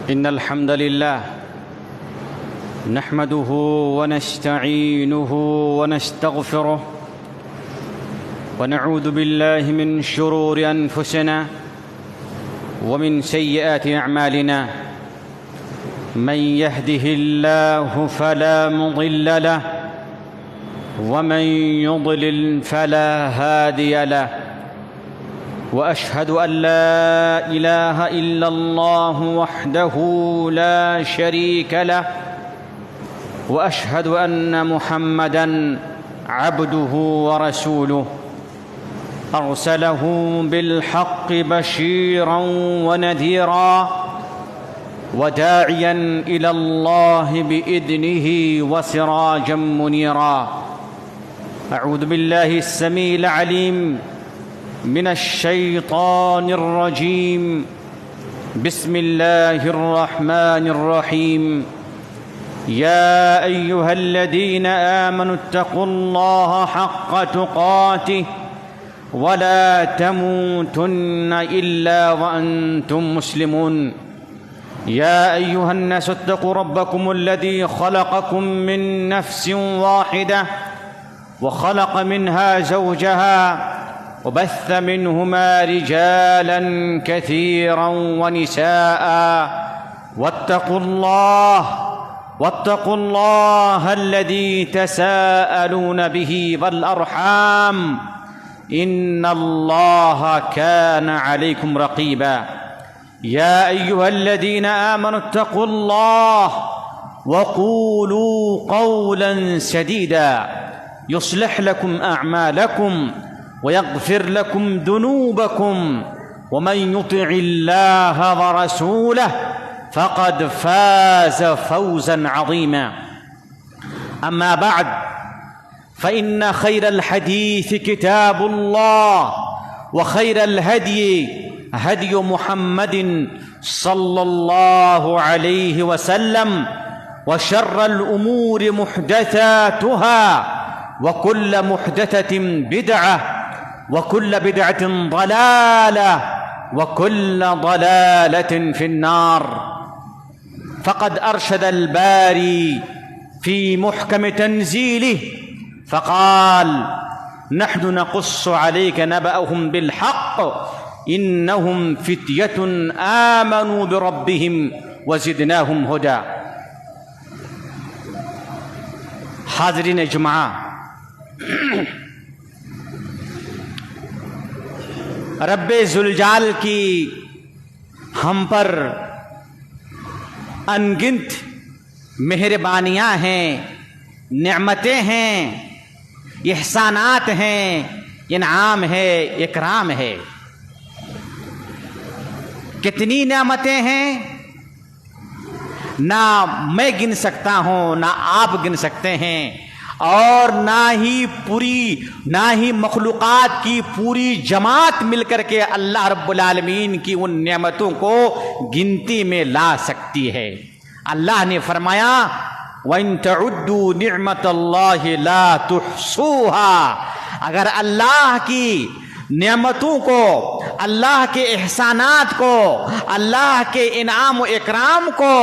إن الحمد لله نحمده ونستعينه ونستغفره ونعوذ بالله من شرور أنفسنا ومن سيئات أعمالنا. من يهده الله فلا مضل له ومن يضلل فلا هادي له. وأشهد أن لا إله إلا الله وحده لا شريك له وأشهد أن محمدًا عبده ورسوله أرسله بالحق بشيرا ونذيرا وداعيا إلى الله بإذنه وسراجا منيرا. أعوذ بالله السميع العليم من الشيطان الرجيم. بسم الله الرحمن الرحيم. يا أيها الذين آمنوا اتقوا الله حق تقاته ولا تموتن إلا وأنتم مسلمون. يا أيها الناس اتقوا ربكم الذي خلقكم من نفس واحدة وخلق منها زوجها وبث منهما رجالا كثيرا ونساء. واتقوا الله الذي تساءلون به والأرحام إن الله كان عليكم رقيبا. يا أيها الذين آمنوا اتقوا الله وقولوا قولا سديدا يصلح لكم أعمالكم ويغفر لكم ذنوبكم ومن يطع الله ورسوله فقد فاز فوزا عظيما. أما بعد فإن خير الحديث كتاب الله وخير الهدي هدي محمد صلى الله عليه وسلم وشر الأمور محدثاتها وكل محدثة بدعة وكل بدعة ضلالة وكل ضلالة في النار. فقد أرشد الباري في محكم تنزيله فقال: نحن نقص عليك نبأهم بالحق إنهم فتية آمنوا بربهم وزدناهم هدى. حاضرین جمعہ، رب ذوالجلال کی ہم پر انگنت مہربانیاں ہیں، نعمتیں ہیں، احسانات ہیں، انعام ہے، اکرام ہے. کتنی نعمتیں ہیں نہ میں گن سکتا ہوں نہ آپ گن سکتے ہیں، اور نہ ہی مخلوقات کی پوری جماعت مل کر کے اللہ رب العالمین کی ان نعمتوں کو گنتی میں لا سکتی ہے. اللہ نے فرمایا: وَإِن تَعُدُّوا نِعْمَةَ اللَّهِ لَا تُحْصُوهَا. اگر اللہ کی نعمتوں کو، اللہ کے احسانات کو، اللہ کے انعام و اکرام کو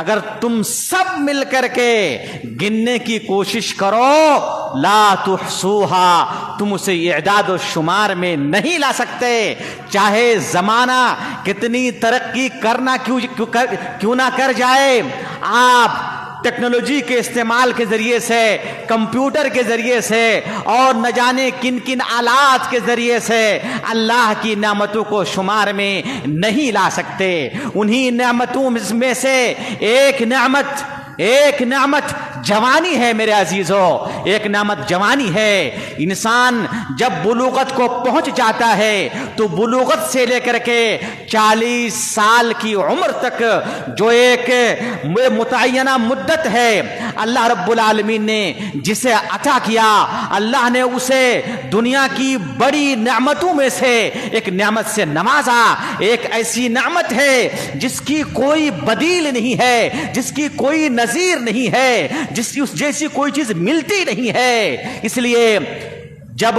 اگر تم سب مل کر کے گننے کی کوشش کرو، لا تحصوها، تم اسے اعداد و شمار میں نہیں لا سکتے. چاہے زمانہ کتنی ترقی کرنا کیوں نہ کر جائے، آپ ٹیکنالوجی کے استعمال کے ذریعے سے، کمپیوٹر کے ذریعے سے، اور نہ جانے کن کن آلات کے ذریعے سے اللہ کی نعمتوں کو شمار میں نہیں لا سکتے. انہی نعمتوں میں سے ایک نعمت جوانی ہے میرے عزیزو، ایک نعمت جوانی ہے. انسان جب بلوغت کو پہنچ جاتا ہے تو بلوغت سے لے کر کے 40 سال کی عمر تک جو ایک متعینہ مدت ہے اللہ رب العالمین نے جسے عطا کیا، اللہ نے اسے دنیا کی بڑی نعمتوں میں سے ایک نعمت سے نوازا. ایک ایسی نعمت ہے جس کی کوئی بدیل نہیں ہے، جس کی کوئی نظیر نہیں ہے، جس جیسی کوئی چیز ملتی نہیں ہے. اس لیے جب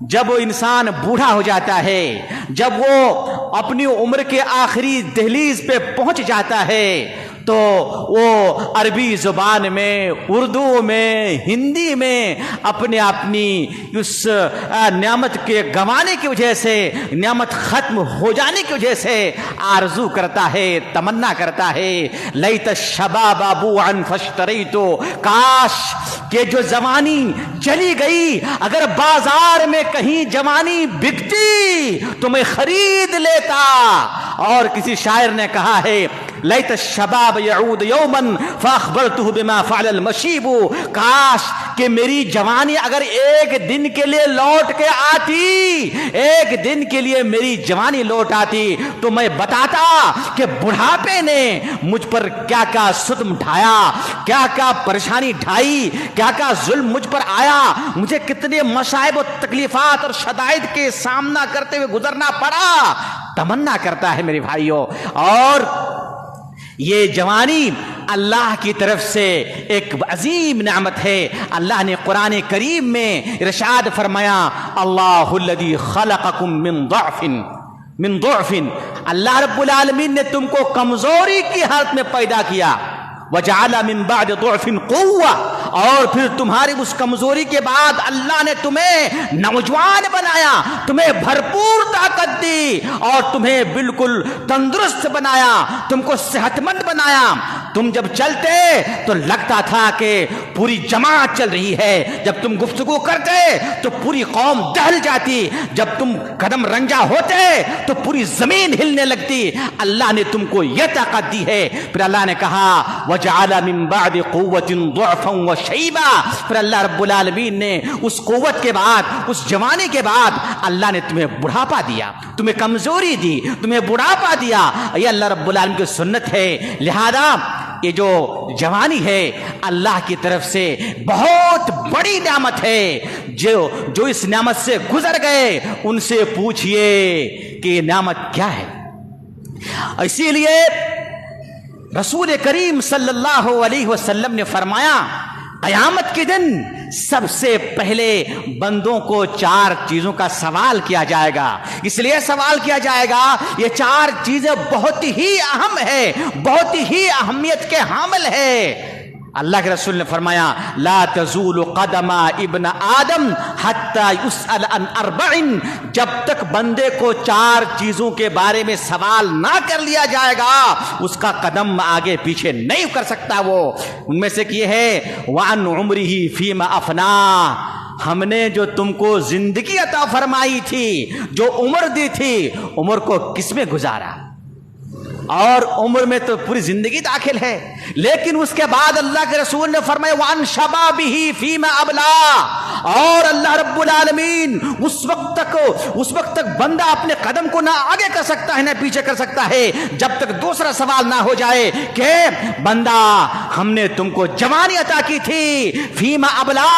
جب وہ انسان بوڑھا ہو جاتا ہے، جب وہ اپنی عمر کے آخری دہلیز پہ پہنچ جاتا ہے، تو وہ عربی زبان میں، اردو میں، ہندی میں اپنی اس نعمت کے گنوانے کی وجہ سے، نعمت ختم ہو جانے کی وجہ سے آرزو کرتا ہے، تمنا کرتا ہے، لیت الشباب ابوعا فاشتریت، کاش کہ جو جوانی چلی گئی اگر بازار میں کہیں جوانی بکتی تو میں خرید لیتا۔ اور کسی شاعر نے کہا ہے لیت الشباب یعود یوما فاخبرته بما فعل المشیب، کاش کہ میری جوانی اگر ایک دن کے لیے لوٹ کے آتی، ایک دن کے لیے میری جوانی لوٹ آتی تو میں بتاتا کہ بڑھاپے نے مجھ پر کیا کیا ستم ڈھایا، کیا کیا پریشانی ڈھائی، کیا کیا ظلم مجھ پر آیا، مجھے کتنے مصائب و تکلیفات اور شدائد کے سامنا کرتے ہوئے گزرنا پڑا۔ تمنا کرتا ہے میرے بھائیوں، اور یہ جوانی اللہ کی طرف سے ایک عظیم نعمت ہے۔ اللہ نے قرآن کریم میں ارشاد فرمایا، اللہ الذی خلقکم من ضعف، اللہ رب العالمین نے تم کو کمزوری کی حالت میں پیدا کیا، وجعل من بعد ضعف قوة، اور پھر تمہاری اس کمزوری کے بعد اللہ نے تمہیں نوجوان بنایا، تمہیں بھرپور طاقت دی اور تمہیں بالکل تندرست بنایا، تم کو صحت مند بنایا۔ تم جب چلتے تو لگتا تھا کہ پوری جماعت چل رہی ہے، جب تم گفتگو کرتے تو پوری قوم دہل جاتی، جب تم قدم رنجا ہوتے تو پوری زمین ہلنے لگتی۔ اللہ نے تم کو یہ طاقت دی ہے۔ پھر اللہ نے کہا وجعل من بعد قوة ضعفا وشیبا، پھر اللہ رب العالمین نے اس قوت کے بعد، اس جوانی کے بعد اللہ نے تمہیں بڑھاپا دیا، تمہیں کمزوری دی، تمہیں بڑھاپا دیا۔ یہ اللہ رب العالمین کی سنت ہے۔ لہذا یہ جو جوانی ہے اللہ کی طرف سے بہت بڑی نعمت ہے۔ جو اس نعمت سے گزر گئے ان سے پوچھئے کہ یہ نعمت کیا ہے۔ اسی لیے رسول کریم صلی اللہ علیہ وسلم نے فرمایا، قیامت کے دن سب سے پہلے بندوں کو 4 چیزوں کا سوال کیا جائے گا۔ اس لیے سوال کیا جائے گا، یہ 4 چیزیں بہت ہی اہم ہے، بہت ہی اہمیت کے حامل ہے۔ اللہ کے رسول نے فرمایا، لا تزول قدم ابن آدم حتی یسأل عن 4، جب تک بندے کو 4 چیزوں کے بارے میں سوال نہ کر لیا جائے گا اس کا قدم آگے پیچھے نہیں کر سکتا۔ وہ ان میں سے یہ ہے، وعن عمرہ فیما افنا، ہم نے جو تم کو زندگی عطا فرمائی تھی، جو عمر دی تھی، عمر کو کس میں گزارا؟ اور عمر میں تو پوری زندگی داخل ہے، لیکن اس کے بعد اللہ کے رسول نے فرمایا وعن شبابہ فیما ابلا، اور اللہ رب العالمین اس وقت تک بندہ اپنے قدم کو نہ آگے کر سکتا ہے نہ پیچھے کر سکتا ہے جب تک دوسرا سوال نہ ہو جائے کہ بندہ ہم نے تم کو جوانی عطا کی تھی، فیما ابلا،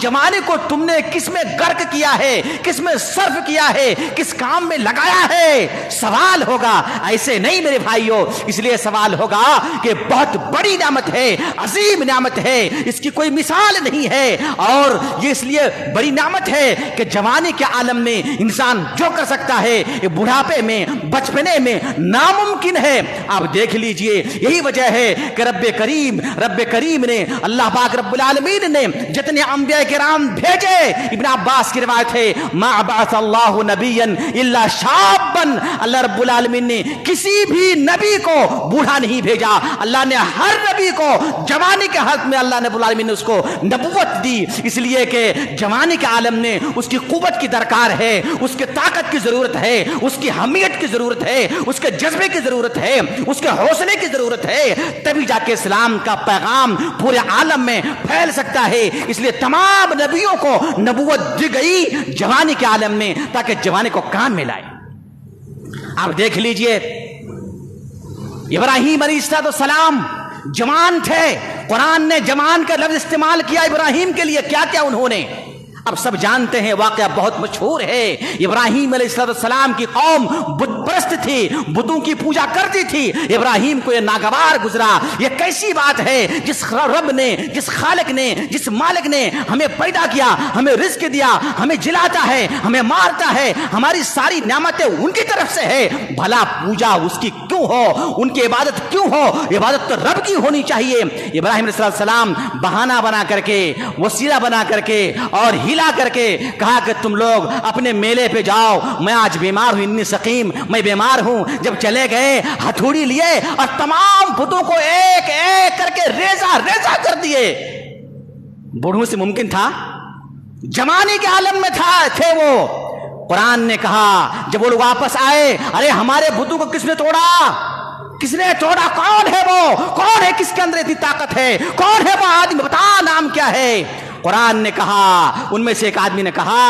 جوانی کو تم نے کس میں غرق کیا ہے، کس میں صرف کیا ہے، کس کام میں لگایا ہے؟ سوال ہوگا، ایسے نہیں میرے بھائی۔ اس لیے سوال ہوگا کہ بہت بڑی نعمت ہے، عظیم نعمت ہے، اس کی کوئی مثال نہیں ہے، اور یہ اس لیے بڑی نعمت ہے کہ جوانی کے عالم میں انسان جو کر سکتا ہے یہ بڑھاپے میں، بچپنے میں ناممکن ہے۔ آپ دیکھ لیجئے، یہی وجہ ہے کہ رب کریم نے، اللہ پاک رب العالمین نے جتنے انبیاء کرام بھیجے، ابن عباس کی روایت ہے، ما بعث اللہ نبیا الا شابا، اللہ رب العالمین نے کسی بھی نبی کو بوڑھا نہیں بھیجا، اللہ نے ہر نبی کو جوانی کے حالت میں اللہ رب العالمین نے اس کو نبوت دی، اس لیے کہ جوانی کے عالم میں اس کی قوت کی درکار ہے، اس کے طاقت کی ضرورت ہے، اس کی حمیت کی ضرورت ہے، اس کے جذبے کی ضرورت ہے، اس کے حوصلے کی ضرورت ہے، تبھی جا کے اسلام کا پیغام پورے عالم میں پھیل سکتا ہے۔ اس لیے تمام نبیوں کو نبوت دی گئی جوانی کے عالم میں تاکہ جوانی کو کام میں لائے۔ آپ دیکھ لیجئے، ابراہیم علیہ السلام جوان تھے، قرآن نے جوان کا لفظ استعمال کیا ابراہیم کے لیے، کیا کیا انہوں نے اب سب جانتے ہیں، واقعہ بہت مشہور ہے۔ ابراہیم علیہ السلام کی قوم بت پرست تھی, بتوں کی پوجا کرتی تھی. ابراہیم کو یہ ناگوار گزرا. یہ کیسی بات ہے, جس رب نے, جس خالق نے, جس مالک نے ہمیں پیدا کیا, ہمیں رزق دیا, ہمیں جلاتا ہے, ہمیں مارتا ہے, ہماری ساری نعمتیں ان کی طرف سے ہے, بھلا پوجا اس کی کیوں ہو, ان کی عبادت کیوں ہو؟ عبادت تو رب کی ہونی چاہیے. ابراہیم علیہ السلام بہانہ بنا کر کے, وسیلہ بنا کر کے اور ہلا کر کے کہا کہ تم لوگ اپنے میلے پہ جاؤ, میں آج بیمار ہوں, انی سقیم, میں بیمار ہوں. جب چلے گئے ہتھوڑی لیے اور تمام بتوں کو ایک ایک کر کے ریزہ ریزہ کر دیے. بوڑھوں سے ممکن تھا؟ جوانی کے عالم میں تھے وہ. قرآن نے کہا جب وہ لوگ واپس آئے, ارے ہمارے بتوں کو کس نے توڑا؟ کس نے توڑا؟ کون ہے وہ؟ کون ہے کس کے اندر اتنی طاقت ہے؟ کون ہے وہ آدمی؟ بتا, نام کیا ہے؟ قرآن نے کہا, ان میں سے ایک آدمی نے کہا,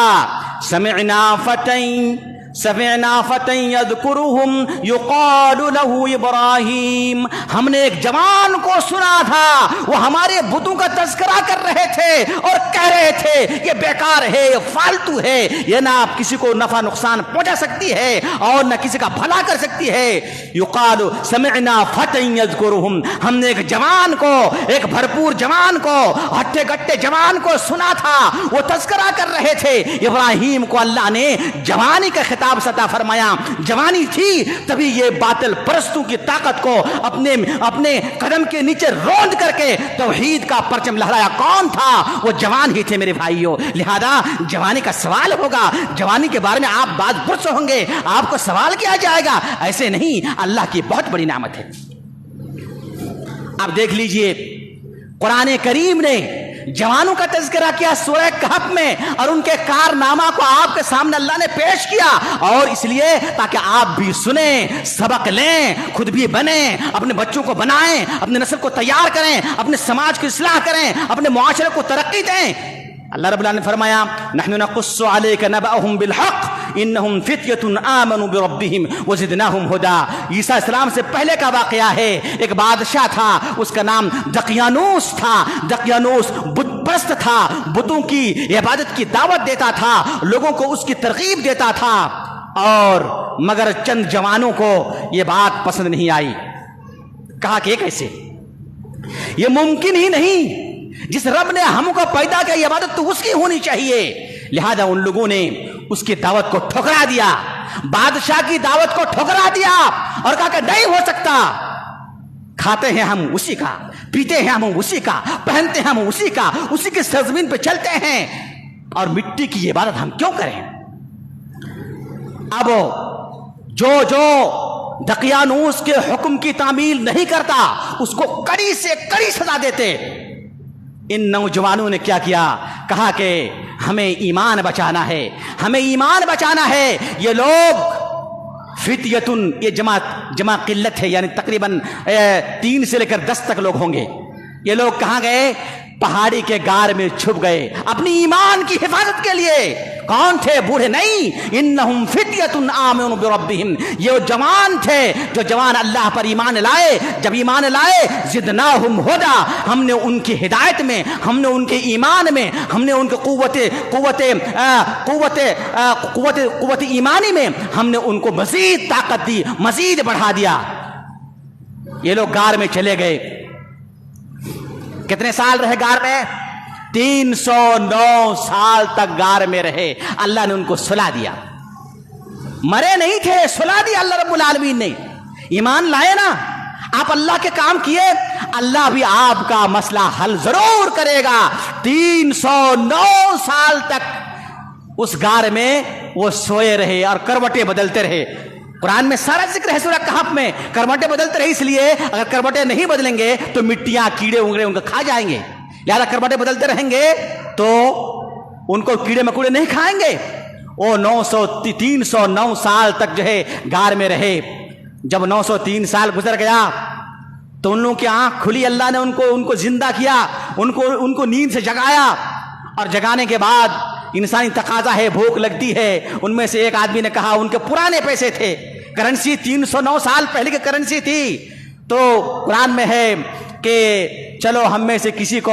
سمعنا فتى يذكرهم يقال له ابراہیم, ہم نے ایک جوان کو سنا تھا, وہ ہمارے بتوں کا تذکرہ کر رہے تھے اور کہہ رہے تھے یہ بیکار ہے, یہ فالتو ہے, یہ نہ آپ کسی کو نفع نقصان پہنچا سکتی ہے اور نہ کسی کا بھلا کر سکتی ہے. یقال سمعنا فتى يذكرهم, ہم نے ایک جوان کو, ایک بھرپور جوان کو, ہٹے گٹے جوان کو سنا تھا, وہ تذکرہ کر رہے تھے. ابراہیم کو اللہ نے جوانی کا خطاب عطا فرمایا. جوانی تھی تبھی یہ باطل پرستوں کی طاقت کو اپنے قدم کے نیچے روند کر کے توحید کا پرچم لہرایا. کون تھا؟ وہ جوان ہی تھے میرے بھائیوں. لہذا جوانی کا سوال ہوگا, جوانی کے بارے میں آپ بات پرس ہوں گے, آپ کو سوال کیا جائے گا. ایسے نہیں, اللہ کی بہت بڑی نعمت ہے. اب دیکھ لیجئے قرآن کریم نے جوانوں کا تذکرہ کیا سورہ کہف میں, اور ان کے کارنامہ کو آپ کے سامنے اللہ نے پیش کیا, اور اس لیے تاکہ آپ بھی سنیں, سبق لیں, خود بھی بنیں, اپنے بچوں کو بنائیں, اپنے نسل کو تیار کریں, اپنے سماج کی اصلاح کریں, اپنے معاشرے کو ترقی دیں. اللہ رب العالمین نے فرمایا نحن نقص عليك نبأهم بالحق انہم فتیۃ آمنوا بربہم وزدناہم ہدی. عیسیٰ السلام سے پہلے کا واقعہ ہے. ایک بادشاہ تھا, اس کا نام دقیانوس تھا. دقیانوس بت پرست تھا, بتوں کی عبادت کی دعوت دیتا تھا, لوگوں کو اس کی ترغیب دیتا تھا, اور مگر چند جوانوں کو یہ بات پسند نہیں آئی. کہا کہ کیسے, یہ ممکن ہی نہیں, جس رب نے ہم کو پیدا کیا یہ عبادت تو اس کی ہونی چاہیے. لہذا ان لوگوں نے اس کی دعوت کو ٹھکرا دیا, بادشاہ کی دعوت کو ٹھکرا دیا, اور کہا کہ نہیں ہو سکتا. کھاتے ہیں ہم اسی کا, پیتے ہیں ہم اسی کا, پہنتے ہیں ہم اسی کا, اسی کی سرزمین پہ چلتے ہیں, اور مٹی کی عبادت ہم کیوں کریں؟ اب جو دقیانوس کے حکم کی تعمیل نہیں کرتا اس کو کڑی سے کڑی سزا دیتے. ان نوجوانوں نے کیا کیا؟ کہا کہ ہمیں ایمان بچانا ہے, ہمیں ایمان بچانا ہے. یہ لوگ فتیتن, یہ جمع قلت ہے, یعنی تقریباً 3 سے لے کر 10 تک لوگ ہوں گے. یہ لوگ کہاں گئے؟ پہاڑی کے غار میں چھپ گئے اپنی ایمان کی حفاظت کے لیے. کون تھے؟ بوڑھے نہیں. انہم فتیۃ آمنوا بربہم, یہ جوان تھے جو جوان اللہ پر ایمان لائے. جب ایمان لائے زدناہم ہدی, ہم نے ان کی ہدایت میں, ہم نے ان کے ایمان میں, ہم نے ان کے قوت ایمانی میں ہم نے ان کو مزید طاقت دی, مزید بڑھا دیا. یہ لوگ غار میں چلے گئے. کتنے سال رہے غار میں؟ 309 سال تک غار میں رہے. اللہ نے ان کو سلا دیا, مرے نہیں تھے, سلا دیا اللہ رب العالمین نے. ایمان لائے نا, آپ اللہ کے کام کیے, اللہ بھی آپ کا مسئلہ حل ضرور کرے گا. 309 سال تک اس غار میں وہ سوئے رہے اور کروٹیں بدلتے رہے. قرآن میں سارا ذکر ہے سورہ کہف میں. کروٹیں بدلتے رہے اس لیے, اگر کروٹیں نہیں بدلیں گے تو مٹیاں, کیڑے اونگڑے ان کو کھا جائیں گے. لہذا کروٹیں بدلتے رہیں گے تو ان کو کیڑے مکوڑے نہیں کھائیں گے. وہ 309 سال تک جو ہے غار میں رہے. جب 903 سال گزر گیا تو ان لوگوں کی آنکھ کھلی, اللہ نے ان کو زندہ کیا, ان کو نیند سے جگایا, اور جگانے کے بعد انسانی تقاضا ہے, بھوک لگتی ہے. ان میں سے ایک آدمی نے کہا, ان کے پرانے پیسے تھے, کرنسی 309 سال پہلے کی کرنسی تھی, تو قرآن میں ہے کہ چلو ہم میں سے کسی کو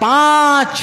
5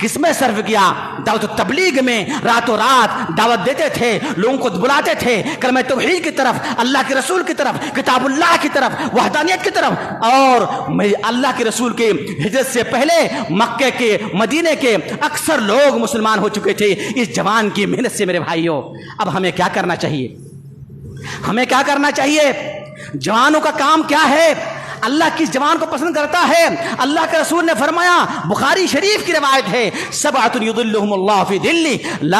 کس میں صرف کیا؟ دعوت تبلیغ میں راتوں رات دعوت دیتے تھے، لوگوں کو بلاتے تھے کلمہ توحید کی طرف، اللہ کے رسول کی طرف، کتاب اللہ کی طرف، وحدانیت کی طرف۔ اور اللہ کے رسول کے ہجرت سے پہلے مکے کے مدینے کے اکثر لوگ مسلمان ہو چکے تھے اس جوان کی محنت سے۔ میرے بھائیوں، اب ہمیں کیا کرنا چاہیے؟ ہمیں کیا کرنا چاہیے؟ جوانوں کا کام کیا ہے؟ اللہ کس جوان کو پسند کرتا ہے؟ اللہ کے رسول نے فرمایا، بخاری شریف کی روایت ہے، سبعۃ یظلھم اللہ فی ظلہ،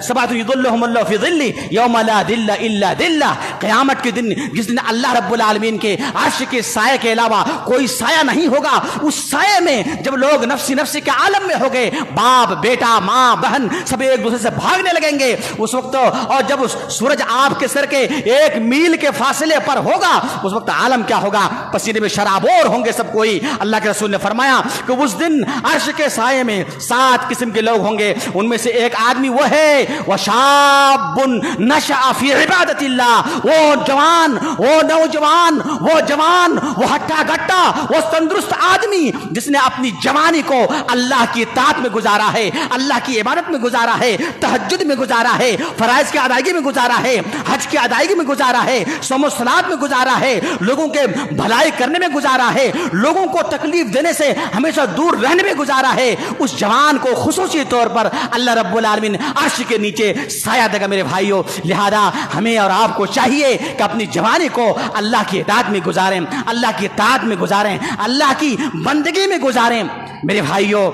سبعۃ یظلھم اللہ فی ظلہ یوم لا ظل الا ظلہ۔ قیامت کے دن، جس دن اللہ رب العالمین کے عرش کے سائے کے علاوہ کوئی سایہ نہیں ہوگا، اس سائے میں جب لوگ نفسی نفسی کے عالم میں ہو گئے، باپ بیٹا ماں بہن سب ایک دوسرے سے بھاگنے لگیں گے اس وقت، اور جب سورج آپ کے سر کے 1 میل کے فاصلے پر ہوگا، اس وقت عالم کیا ہوگا؟ پسینے میں شرابور ہوں گے سب کوئی۔ اللہ کے رسول نے فرمایا کہ اس دن عرش کے سائے میں 7 قسم کے لوگ ہوں گے، ان میں سے ایک آدمی وہ ہے وشاب نشأ فی عبادت اللہ، وہ جوان، وہ نوجوان، وہ جوان، وہ ہٹا گٹا، وہ تندرست آدمی جس نے اپنی جوانی کو اللہ کی اطاعت میں گزارا ہے، اللہ کی عبادت میں گزارا ہے، تہجد میں گزارا ہے، فرائض کی ادائیگی میں گزارا ہے، حج کی ادائیگی میں گزارا ہے، صوم و صلات میں گزارا ہے، لوگوں کے بھلائی کرنے میں گزارا ہے، لوگوں کو تکلیف دینے سے ہمیشہ دور رہنے میں گزارا ہے۔ اس جوان کو خصوصی طور پر اللہ رب العالمین عرش کے نیچے سایہ دے گا۔ میرے بھائیوں، لہذا ہمیں اور آپ کو چاہیے کہ اپنی جوانی کو اللہ کی اطاعت میں گزاریں، اللہ کی اطاعت میں گزاریں، اللہ کی بندگی میں گزاریں۔ میرے بھائیوں،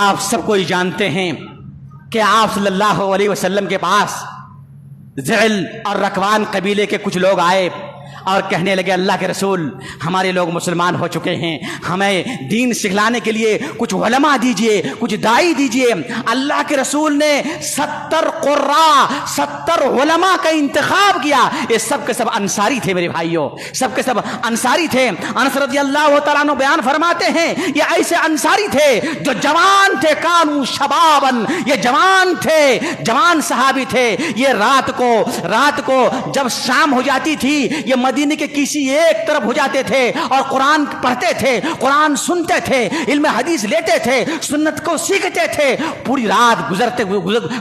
آپ سب کوئی جانتے ہیں کہ آپ صلی اللہ علیہ وسلم کے پاس ذعل اور رکوان قبیلے کے کچھ لوگ آئے اور کہنے لگے، اللہ کے رسول، ہمارے لوگ مسلمان ہو چکے ہیں، ہمیں دین سکھلانے کے لیے کچھ علماء دیجئے، کچھ دائی دیجئے۔ اللہ کے رسول نے 70 قراء، 70 علماء کا انتخاب کیا۔ یہ سب کے سب انصاری تھے میرے بھائیوں، سب کے سب انصاری تھے۔ انس رضی اللہ تعالیٰ عنہ بیان فرماتے ہیں، یہ ایسے انصاری تھے جو جوان تھے، کانوا شبابن، یہ جوان تھے، جوان صحابی تھے۔ یہ رات کو جب شام ہو جاتی تھی، یہ مدینے کے کسی ایک طرف ہو جاتے تھے اور قرآن پڑھتے تھے، قرآن سنتے تھے، علم حدیث لیتے تھے، سنت کو سیکھتے تھے، پوری رات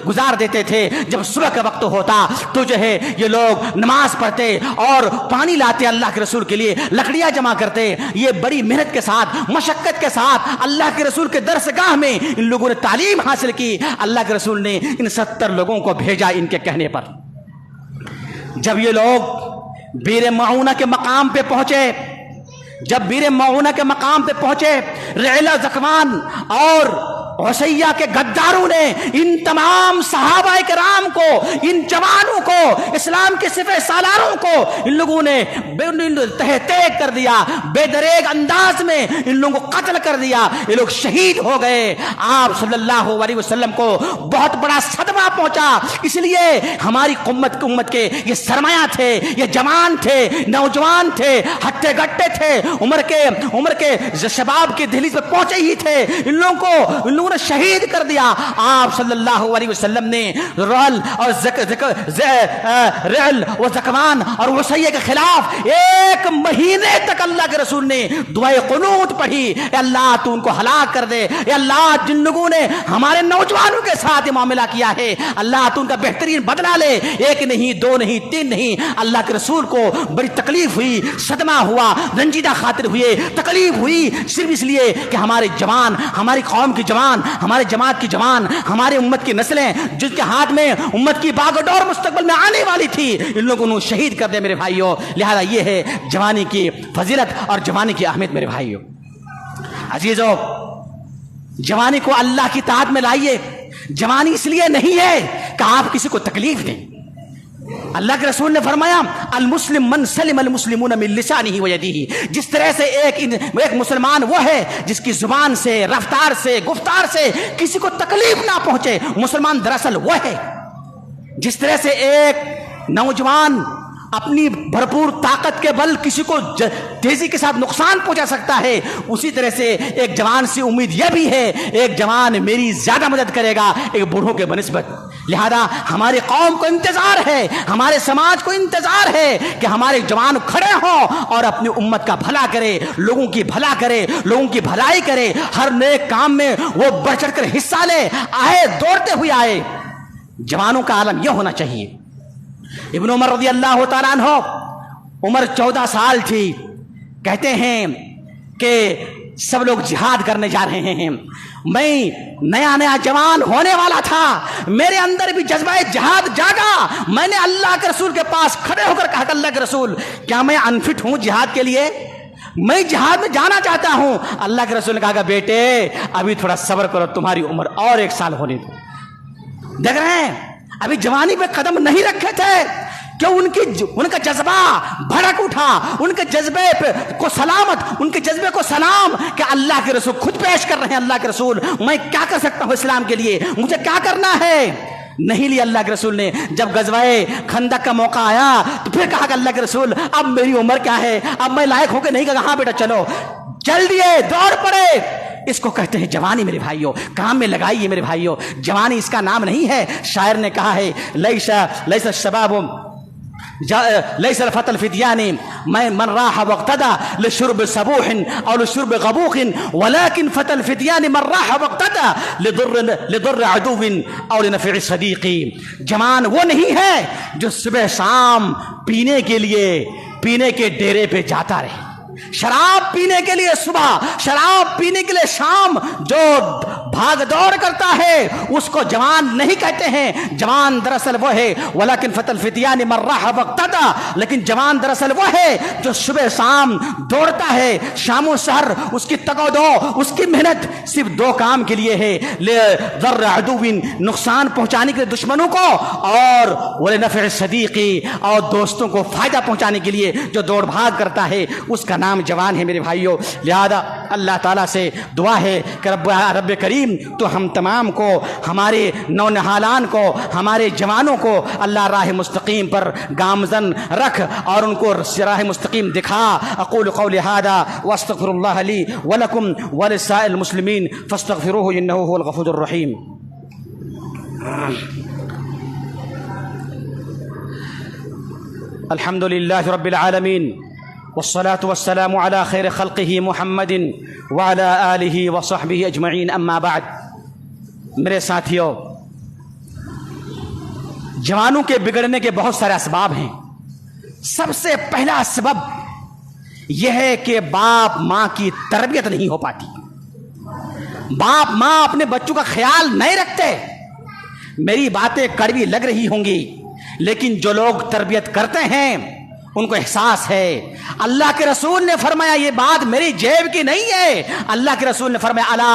گزار دیتے تھے۔ جب صبح کا وقت ہوتا تو جو ہے یہ لوگ نماز پڑھتے اور پانی لاتے اللہ کے رسول کے لیے، لکڑیاں جمع کرتے۔ یہ بڑی محنت کے ساتھ، مشقت کے ساتھ اللہ کے رسول کے درسگاہ میں ان لوگوں نے تعلیم حاصل کی۔ اللہ کے رسول نے ان 70 لوگوں کو بھیجا ان کے کہنے پر۔ جب یہ لوگ بیر معونہ کے مقام پہ پہنچے، جب بیر معونہ کے مقام پہ پہنچے، رعلہ زکوان اور عصیہ کے غداروں نے ان تمام صحابہ کرام کو، ان جوانوں کو، اسلام کے سپہ سالاروں کو ان لوگوں نے تہہ تیگ کر دیا، بے دریغ انداز میں ان لوگوں کو قتل کر دیا۔ یہ لوگ شہید ہو گئے۔ آپ صلی اللہ علیہ وسلم کو بہت بڑا صدمہ پہنچا۔ اس لیے ہماری امت کے یہ سرمایہ تھے، یہ جوان تھے، نوجوان تھے، ہٹے گٹے تھے، عمر کے شباب کی دہلیز پہ پہنچے ہی تھے، ان لوگوں نے شہید کر دیا۔ آپ صلی اللہ علیہ وسلم نے رعل اور زکوان اور عصیہ کے خلاف 1 مہینے تک اللہ کے رسول نے دعائے قنوت پڑھی، اے اللہ تو ان کو ہلاک کر دے، اے اللہ جن لوگوں نے ہمارے نوجوانوں کے ساتھ یہ معاملہ کیا ہے، اللہ تو ان کا بہترین بدلہ لے۔ 1 نہیں، 2 نہیں، 3 نہیں، اللہ کے رسول کو بڑی تکلیف ہوئی، صدمہ ہوا، رنجیدہ خاطر ہوئے، تکلیف ہوئی، صرف اس لیے کہ ہمارے جوان، ہماری قوم کی جوان، ہمارے جماعت کی جوان، ہمارے امت کی نسلیں جس کے ہاتھ میں امت کی باغڈور مستقبل میں آنے والی تھی، ان لوگوں نے شہید کر دیا میرے بھائیوں۔ لہذا یہ ہے جوانی کی فضیلت اور جوانی کی اہمیت میرے بھائیوں۔ عزیزو، جوانی کو اللہ کی اطاعت میں لائیے۔ جوانی اس لیے نہیں ہے کہ آپ کسی کو تکلیف دیں۔ اللہ کے رسول نے فرمایا، المسلم من سلم المسلمون من لسانہ و یدہ۔ جس طرح سے ایک مسلمان وہ ہے جس کی زبان سے، رفتار سے، گفتار سے کسی کو تکلیف نہ پہنچے، مسلمان دراصل وہ ہے۔ جس طرح سے ایک نوجوان اپنی بھرپور طاقت کے بل کسی کو تیزی کے ساتھ نقصان پہنچا سکتا ہے، اسی طرح سے ایک جوان سے امید یہ بھی ہے، ایک جوان میری زیادہ مدد کرے گا ایک بوڑھوں کے بنسبت۔ لہذا ہماری قوم کو انتظار ہے, ہمارے سماج کو انتظار ہے کہ ہمارے جوان کھڑے ہوں اور اپنی امت کا بھلا کرے, لوگوں کی بھلا کرے, لوگوں کی بھلائی کرے, ہر نیک کام میں وہ بڑھ چڑھ کر حصہ لے, آئے دوڑتے ہوئے آئے. جوانوں کا عالم یہ ہونا چاہیے. ابن عمر رضی اللہ تعالیٰ عنہ, عمر 14 سال تھی, کہتے ہیں کہ سب لوگ جہاد کرنے جا رہے ہیں, میں نیا جوان ہونے والا تھا, میرے اندر بھی جذبہ جہاد جاگا. میں نے اللہ کے رسول کے پاس کھڑے ہو کر کہا کہ اللہ کے رسول, کیا میں انفٹ ہوں جہاد کے لیے؟ میں جہاد میں جانا چاہتا ہوں. اللہ کے رسول نے کہا کہ بیٹے ابھی تھوڑا صبر کرو, تمہاری عمر اور 1 سال ہونے دو. دیکھ رہے ہیں ابھی جوانی پہ قدم نہیں رکھے تھے کہ ان کا جذبہ بھڑک اٹھا, ان کے جذبے کو سلامت, ان کے جذبے کو سلام کہ اللہ کے رسول خود پیش کر رہے ہیں, اللہ کے رسول میں کیا کر سکتا ہوں اسلام کے لیے, مجھے کیا کرنا ہے. نہیں لیا اللہ کے رسول نے. جب غزوہ خندق کا موقع آیا تو پھر کہا کہ اللہ کے رسول اب میری عمر کیا ہے, اب میں لائق ہو کے نہیں. کہا ہاں بیٹا چلو, چل دیے, دوڑ پڑے. اس کو کہتے ہیں جوانی میرے بھائیوں, کام میں لگائیے میرے بھائیوں. جوانی اس کا نام نہیں ہے. شاعر نے کہا ہے لیس الشباب ليس الفتى الفتيان من راح واقتدى لشرب صبوح او لشرب غبوخ ولكن فتى الفتيان من راح واقتدى لضر عدو او لنفع صديق. جوان وہ نہیں ہے جو صبح شام پینے کے لیے پینے کے ڈیرے پہ جاتا رہے, شراب پینے کے لیے صبح, شراب پینے کے لیے شام, جو بھاگ دوڑ کرتا ہے اس کو جوان نہیں کہتے ہیں. جوان دراصل وہ ہے ولیکن فتى الفتيان من راح واقتدى, لیکن جوان دراصل وہ ہے جو صبح شام دوڑتا ہے, شام و سحر اس کی تگ و دو, اس کی محنت صرف 2 کام کے لیے ہے, ضر عدو نقصان پہنچانے کے لیے دشمنوں کو, اور ولنفع صدیق اور دوستوں کو فائدہ پہنچانے کے لیے جو دوڑ بھاگ کرتا ہے, اس کا نام جوان ہے میرے بھائیوں. لہذا اللہ تعالیٰ سے دعا ہے کہ رب کریم تو ہم تمام کو, ہمارے نونہالان کو, ہمارے جوانوں کو اللہ راہ مستقیم پر گامزن رکھ اور ان کو راہ مستقیم دکھا. اقول قولی ھذا واستغفر اللہ لی ولکم ولسائر المسلمین فاستغفروہ انہ هو الغفور الرحیم. الحمد للہ رب العالمین والصلاة والسلام على خیر خلقہ محمد وعلى آلہ وصحبہ اجمعین. اما بعد, میرے ساتھیوں, جوانوں کے بگڑنے کے بہت سارے اسباب ہیں. سب سے پہلا سبب یہ ہے کہ باپ ماں کی تربیت نہیں ہو پاتی. باپ ماں اپنے بچوں کا خیال نہیں رکھتے. میری باتیں کڑوی لگ رہی ہوں گی, لیکن جو لوگ تربیت کرتے ہیں ان کو احساس ہے. اللہ کے رسول نے فرمایا, یہ بات میری جیب کی نہیں ہے, اللہ کے رسول نے فرمایا الا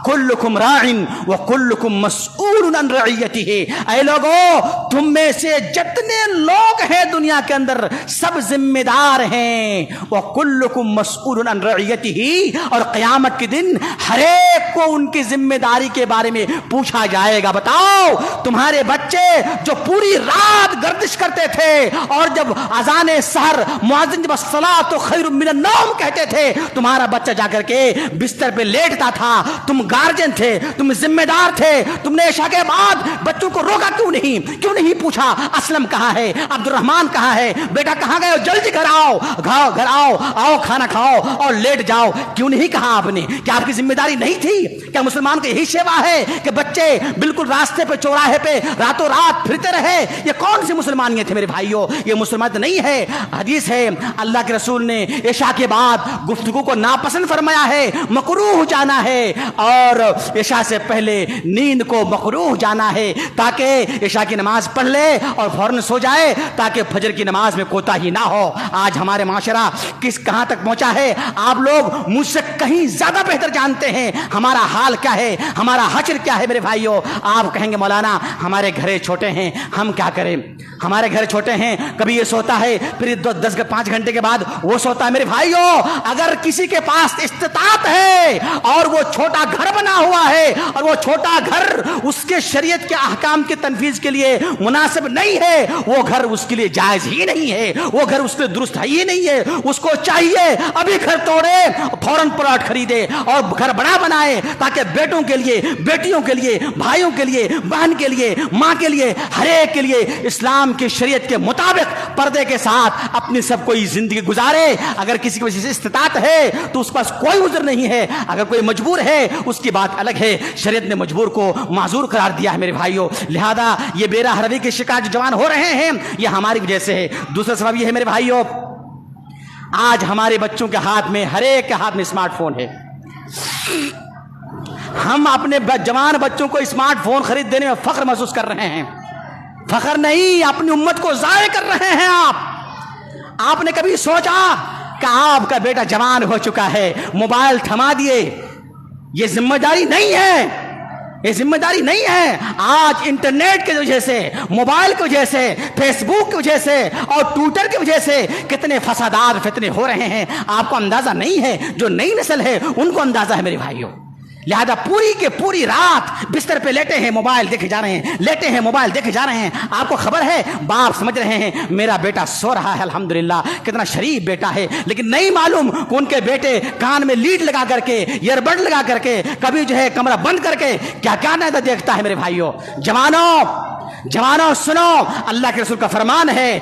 کلکم راع وکلکم مسئول عن رعیتہ. اے لوگوں, تم میں سے جتنے لوگ ہیں دنیا کے اندر سب ذمہ دار ہیں, وکلکم مسئول عن رعیتہ, اور قیامت کے دن ہر ایک کو ان کی ذمہ داری کے بارے میں پوچھا جائے گا. بتاؤ, تمہارے بچے جو پوری رات گردش کرتے تھے اور جب اذان سحر مؤذن جب الصلاۃ خیر من النوم کہتے تھے, تمہارا بچہ جا کر کے بستر پہ لیٹتا تھا. تم گارجن تھے, تم ذمہ دار تھے, تم نے عشاء کے بعد بچوں کو روکا کیوں نہیں پوچھا اسلم کہاں ہے, عبد الرحمان کہاں ہے, بیٹا کہاں گئے, جلدی گھر آؤ, گھر آؤ کھانا کھاؤ اور لیٹ جاؤ. کیوں نہیں کہا آپ نے؟ کیا آپ کی ذمہ داری نہیں تھی؟ کیا مسلمان کو یہی شیوا ہے کہ بچے بالکل راستے پہ چوراہے پہ راتوں رات پھرتے رہے؟ یہ کون سی مسلمانیت ہے میرے بھائیوں؟ یہ مسلمانیت نہیں ہے. حدیث ہے اللہ کے رسول نے عشاء کے بعد گفتگو کو ناپسند فرمایا ہے, مکروہ جانا ہے, اور عشاء سے پہلے نیند کو مکروہ جانا ہے, تاکہ عشاء کی نماز پڑھ لے اور فوراً سو جائے تاکہ فجر کی نماز میں کوتاہی نہ ہو. آج ہمارے معاشرہ کہاں تک پہنچا ہے آپ لوگ مجھ سے کہیں زیادہ بہتر جانتے ہیں. ہمارا حال کیا ہے, ہمارا حشر کیا ہے میرے بھائیوں. آپ کہیں گے مولانا ہمارے گھر چھوٹے ہیں, ہم کیا کریں؟ ہمارے گھر چھوٹے ہیں, کبھی یہ سوتا ہے پھر 5 گھنٹے کے بعد وہ سوتا ہے۔ میرے بھائیوں، اگر کسی کے پاس استطاعت ہے اور وہ چھوٹا گھر بنا ہوا ہے اور وہ چھوٹا گھر اس کے شریعت کے احکام کی تنفیذ کے لیے مناسب نہیں ہے، وہ گھر اس کے لیے جائز ہی نہیں ہے، وہ گھر اس کے لیے درست ہی نہیں ہے۔ اس کو چاہیے ابھی گھر توڑے، فوراً پلاٹ خریدے اور گھر بڑا بنائے، تاکہ بیٹوں کے لیے، بیٹیوں کے لیے، بھائیوں کے لیے، بہن کے لیے، ماں کے لیے، ہر ایک کے لیے اسلام کی شریعت کے مطابق پردے کے ساتھ اپنی سب کوئی زندگی گزارے۔ اگر کسی کی وجہ سے استطاعت ہے تو اس پاس کوئی عذر نہیں ہے، اگر کوئی مجبور ہے اس کی بات الگ ہے۔ شریعت نے مجبور کو معذور قرار دیا ہے میرے بھائیوں۔ لہذا یہ بے راہ روی کے شکار جو جوان ہو رہے ہیں یہ ہماری وجہ سے ہے۔ دوسرا سبب یہ ہے میرے بھائیوں، آج ہمارے بچوں کے ہاتھ میں، ہر ایک کے ہاتھ میں اسمارٹ فون ہے۔ ہم اپنے جوان بچوں کو اسمارٹ فون خرید دینے میں فخر محسوس کر رہے ہیں۔ فخر نہیں، اپنی امت کو ضائع کر رہے ہیں۔ آپ نے کبھی سوچا کہ آپ کا بیٹا جوان ہو چکا ہے، موبائل تھما دیے؟ یہ ذمہ داری نہیں ہے، یہ ذمہ داری نہیں ہے۔ آج انٹرنیٹ کی وجہ سے، موبائل کی وجہ سے، فیس بک کی وجہ سے اور ٹویٹر کی وجہ سے کتنے فسادات فتنے ہو رہے ہیں، آپ کو اندازہ نہیں ہے۔ جو نئی نسل ہے ان کو اندازہ ہے میرے بھائیوں۔ لہذا پوری کے پوری رات بستر پہ لیٹے ہیں، موبائل دیکھے جا رہے ہیں، لیٹے ہیں موبائل دیکھے جا رہے ہیں۔ آپ کو خبر ہے، باپ سمجھ رہے ہیں میرا بیٹا سو رہا ہے، الحمدللہ کتنا شریف بیٹا ہے، لیکن نہیں معلوم کہ ان کے بیٹے کان میں لیڈ لگا کر کے، ایئر بڈ لگا کر کے، کبھی جو ہے کمرہ بند کر کے کیا کیا نہ دیکھتا ہے میرے بھائیوں۔ جوانوں سنو، اللہ کے رسول کا فرمان ہے،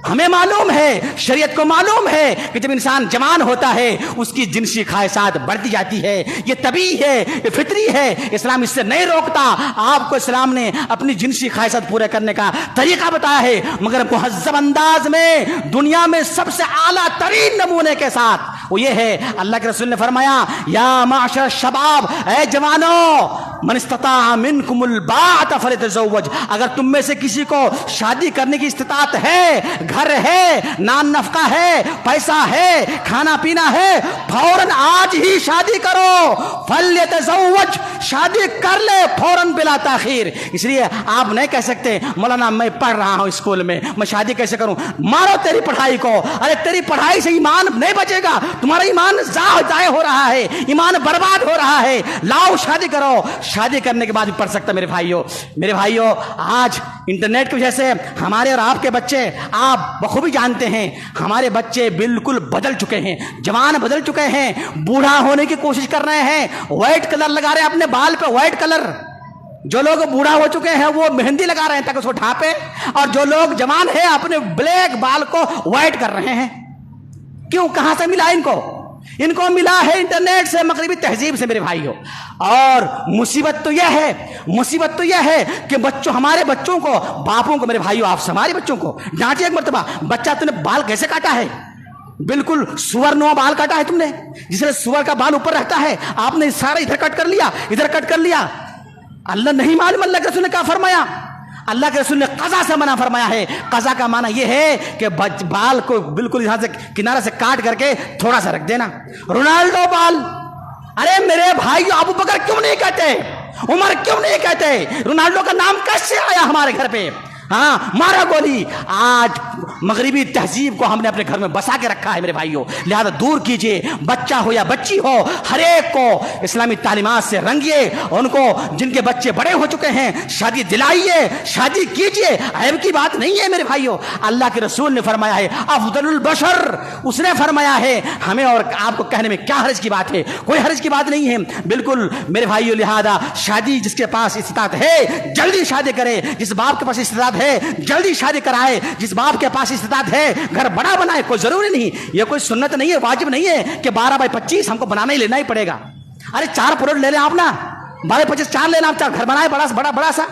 ہمیں معلوم ہے، شریعت کو معلوم ہے کہ جب انسان جوان ہوتا ہے اس کی جنسی خواہشات بڑھتی جاتی ہے۔ یہ طبیعی ہے، یہ فطری ہے، اسلام اس سے نہیں روکتا۔ آپ کو اسلام نے اپنی جنسی خواہشات پورے کرنے کا طریقہ بتایا ہے، مگر مہذب انداز میں، دنیا میں سب سے اعلیٰ ترین نمونے کے ساتھ۔ وہ یہ ہے، اللہ کے رسول نے فرمایا، یا معاشر الشباب، اے جوانوں، من استطاع منکم الباءۃ فلیتزوج، اگر تم میں سے کسی کو شادی کرنے کی استطاعت ہے، گھر ہے، نان نفقہ ہے، پیسہ ہے، کھانا پینا ہے، فوراً آج ہی شادی کرو۔ فلیتزوج، شادی کر لے فوراً بلا تاخیر۔ اس لیے آپ نہیں کہہ سکتے مولانا میں پڑھ رہا ہوں اسکول میں شادی کیسے کروں؟ مارو تیری پڑھائی کو، ارے تیری پڑھائی سے ایمان نہیں بچے گا، تمہارا ایمان ضائع ہو رہا ہے، ایمان برباد ہو رہا ہے۔ لاؤ شادی کرو، شادی کرنے کے بعد بھی پڑھ سکتا۔ میرے بھائیوں، آج انٹرنیٹ کی وجہ سے ہمارے اور آپ کے بچے، آپ بخوبی جانتے ہیں، ہمارے بچے بالکل بدل چکے ہیں، جوان بدل چکے ہیں، بوڑھا ہونے کی کوشش کر رہے ہیں، وائٹ کلر لگا رہے ہیں اپنے بال پہ، وائٹ کلر۔ جو لوگ بوڑھا ہو چکے ہیں وہ مہندی لگا رہے ہیں تاکہ اس کو ڈھانپے، اور جو لوگ جوان ہیں اپنے بلیک بال کو وائٹ کر رہے ہیں۔ کیوں؟ کہاں سے ملا ان کو؟ ان کو ملا ہے انٹرنیٹ سے، مغربی تہذیب سے میرے بھائیوں۔ اور مصیبت تو یہ ہے کہ ہمارے بچوں کو، باپوں کو، میرے بھائیوں آپ سے ہمارے بچوں کو ڈانٹے ایک مرتبہ، بچہ تم نے بال کیسے کاٹا ہے؟ بالکل سور نوا بال کاٹا ہے تم نے، جس نے سور کا بال اوپر رہتا ہے، آپ نے سارا ادھر کٹ کر لیا، ادھر کٹ کر لیا۔ اللہ نہیں معلوم اللہ کے رسول نے کیا فرمایا؟ اللہ کے رسول نے قضا سے منع فرمایا ہے۔ قضا کا معنی یہ ہے کہ بال کو بالکل یہاں سے کنارے سے کاٹ کر کے تھوڑا سا رکھ دینا۔ رونالڈو بال، ارے میرے بھائیو، ابو بکر کیوں نہیں کہتے؟ عمر کیوں نہیں کہتے؟ رونالڈو کا نام کیسے آیا ہمارے گھر پہ؟ ہاں، مارا گولی۔ آج مغربی تہذیب کو ہم نے اپنے گھر میں بسا کے رکھا ہے میرے بھائیوں، لہذا دور کیجئے، بچہ ہو یا بچی ہو، ہر ایک کو اسلامی تعلیمات سے رنگیے۔ ان کو جن کے بچے بڑے ہو چکے ہیں شادی دلائیے، شادی کیجئے، عیب کی بات نہیں ہے میرے بھائیوں۔ اللہ کے رسول نے فرمایا ہے افضل البشر، اس نے فرمایا ہے، ہمیں اور آپ کو کہنے میں کیا حرج کی بات ہے؟ کوئی حرج کی بات نہیں ہے بالکل میرے بھائیوں۔ لہذا شادی جس کے پاس استطاعت ہے جلدی شادی کرے، جس باپ کے پاس استطاعت ہے جلدی شادی کرائے، جس باپ کے پاس استطاعت ہے گھر بڑا بنائے۔ کوئی ضروری نہیں، یہ کوئی سنت نہیں ہے، واجب نہیں ہے کہ 12x25 ہم کو بنانا ہی لینا ہی پڑے گا۔ ارے 4 پلاٹ لے لیں آپ نا، 12x25 4 لینا، آپ گھر بنائے بڑا سا۔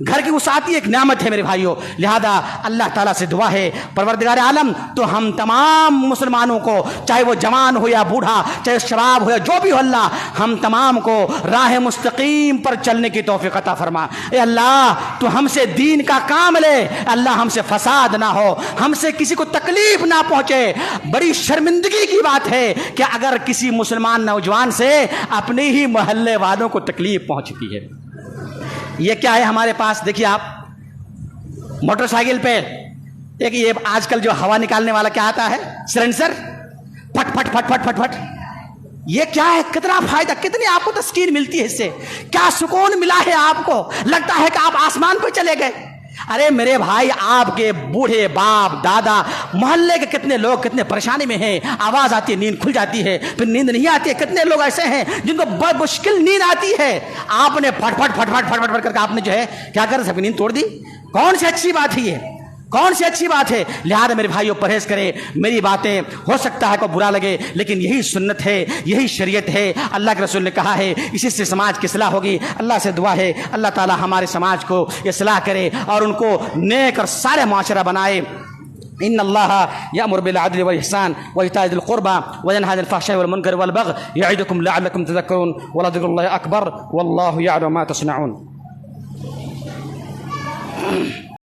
گھر کی وسعت ایک نعمت ہے میرے بھائیوں۔ لہذا اللہ تعالیٰ سے دعا ہے پروردگار عالم تو ہم تمام مسلمانوں کو، چاہے وہ جوان ہو یا بوڑھا، چاہے شباب ہو یا جو بھی ہو، اللہ ہم تمام کو راہ مستقیم پر چلنے کی توفیق عطا فرما۔ اے اللہ تو ہم سے دین کا کام لے، اللہ ہم سے فساد نہ ہو، ہم سے کسی کو تکلیف نہ پہنچے۔ بڑی شرمندگی کی بات ہے کہ اگر کسی مسلمان نوجوان سے اپنے ہی محلے والوں کو تکلیف پہنچتی ہے۔ یہ کیا ہے ہمارے پاس؟ دیکھیے آپ، موٹر سائیکل پہ ایک یہ آج کل جو ہوا نکالنے والا کیا آتا ہے سلنسر، پھٹ پھٹ پھٹ پھٹ پھٹ پھٹ، یہ کیا ہے؟ کتنا فائدہ، کتنی آپ کو تسکین ملتی ہے اس سے، کیا سکون ملا ہے آپ کو، لگتا ہے کہ آپ آسمان پہ چلے گئے۔ ارے میرے بھائی، آپ کے بوڑھے باپ دادا محلے کے کتنے لوگ کتنے پریشانی میں ہیں، آواز آتی ہے نیند کھل جاتی ہے، پھر نیند نہیں آتی ہے۔ کتنے لوگ ایسے ہیں جن کو بڑی مشکل نیند آتی ہے، آپ نے پھٹ پھٹ پھٹ پھٹ پھٹ پھٹ کر کے آپ نے جو ہے کیا کر سب کی نیند توڑ دی۔ کون سی اچھی بات ہے یہ، کون سی اچھی بات ہے؟ لہذا میرے بھائیوں پرہیز کریں، میری باتیں ہو سکتا ہے کو برا لگے لیکن یہی سنت ہے، یہی شریعت ہے، اللہ کے رسول نے کہا ہے اسی سے سماج کی اصلاح ہوگی۔ اللہ سے دعا ہے اللہ تعالی ہمارے سماج کو اصلاح کرے اور ان کو نیک اور سارے معاشرہ بنائے۔ ان اللہ یأمر بالعدل والإحسان وإيتاء ذي القربى وينهى عن الفحشاء والمنكر والبغي يعظكم لعلكم تذكرون ولذكر الله أكبر والله يعلم ما تصنعون۔